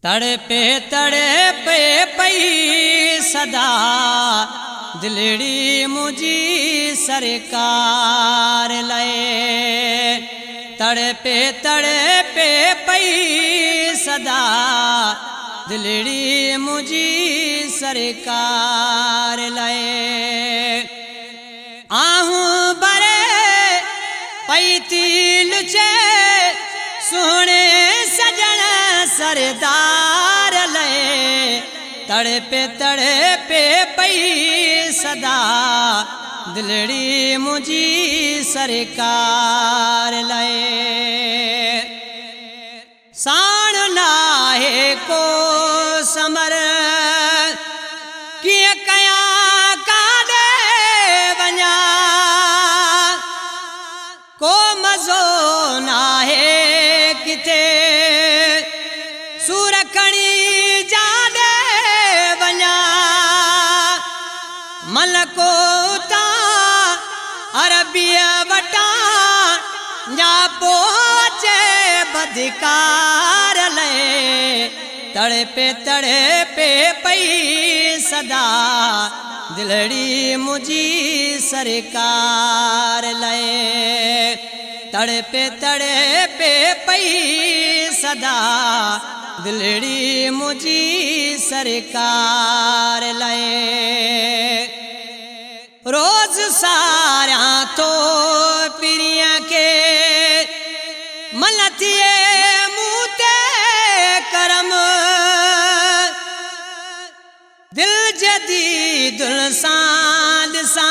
तड़पे तड़पे पई सदा दिलड़ी मुझी सरकार लए। तड़पे तड़पे पई सदा दिलड़ी मुझी सरकार लए। आहूं बरे पई तिल चे सोने सजन सरदार लए। तड़पे तड़पे पई सदा दिलड़ी मुझी सरकार लए। साण लाहे को समर किए कया काडे वञा को मज़ो नाहे किथे सूरखणी जादे वञा मलको ता अरबिया वटा जा पोचे बदकार लए। तड़पे तड़पे पई सदा दिलड़ी मुझी सरकार लए। तड़पे तड़पे पई सदा दिलड़ी मुझी सरकार लए। रोज सारा तो पिरिया के मलतिए मूते करम दिल जदी दुल सांद सा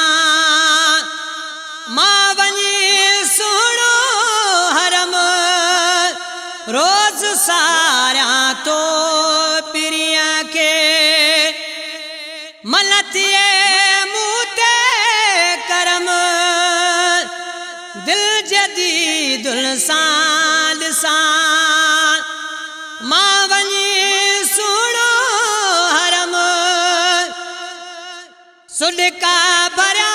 मां वनी सुनो हरम। रोज सारा तो पिरिया के मलतिए मूते करम दिल जदी दुल सांद सा मां वनी सुनो हरम। सुडका भरा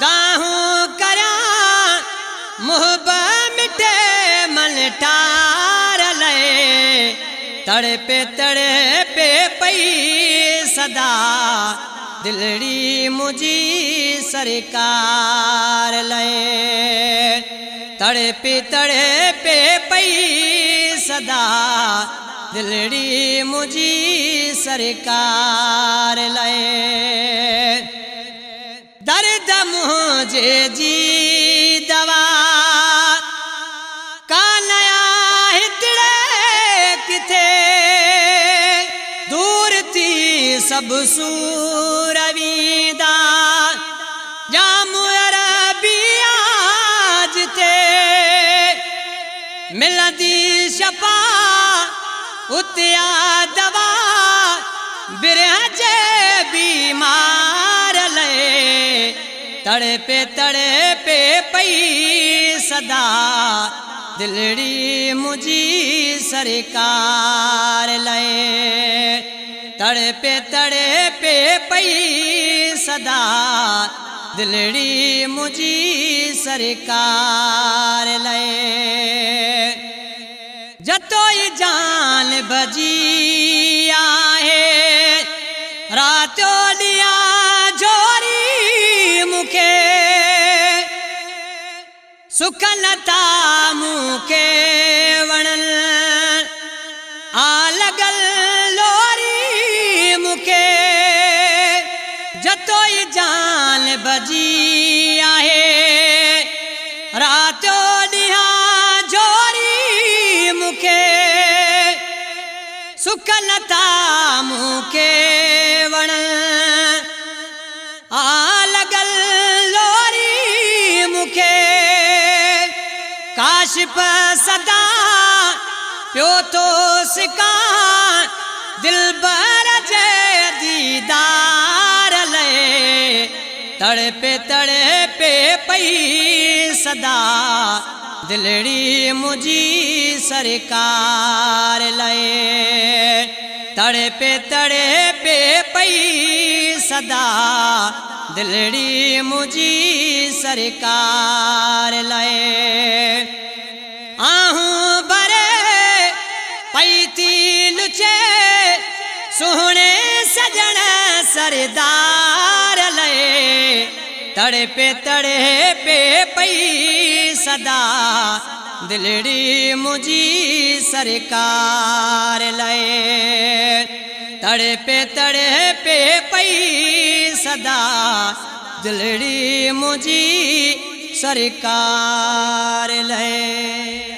गाहूं करा मुहबा मिटे मलटार लए। तड़पे तड़पे पई सदा दिलड़ी मुझी सरकार लए। तड़पे तड़पे पई सदा दिलड़ी मुझी सरकार लए। दर्द मुझे जी दवा का नया हितड़े किथे दूर थी सब सूरवीदा जामु अरबिया जिते मिलदी शपा उतिया दवा बिरह जे बीमार लए। तड़पे तड़पे पई सदा दिलड़ी मुझी सरकार लए। तड़पे तड़पे पई सदा दिलड़ी मुझी सरकार लए। जतोई जान बजी आहे रातो दिया जोरी मुखे सुखलता मुखे वणन आ लगल लोरी मुखे। जतोई जान बजी आहे रातो दिया जोरी मुखे सुखलता मुखे वणन आ लगल लोरी मुखे। काशिप सदा प्यो तो सिका दिल बर जे दीदार लए। तड़पे तड़पे पई सदा दिलड़ी मुझी सरकार लए। तड़पे तड़पे पई सदा दिलड़ी मुझी सरकार लए। आहूं बरे पई थी लुचे सोहणे सजण सरदार लए तड़पे पई सदा दिलड़ी मुझी सरकार लए तड़पे पई सदा दिलड़ी मुझी सरकार लए।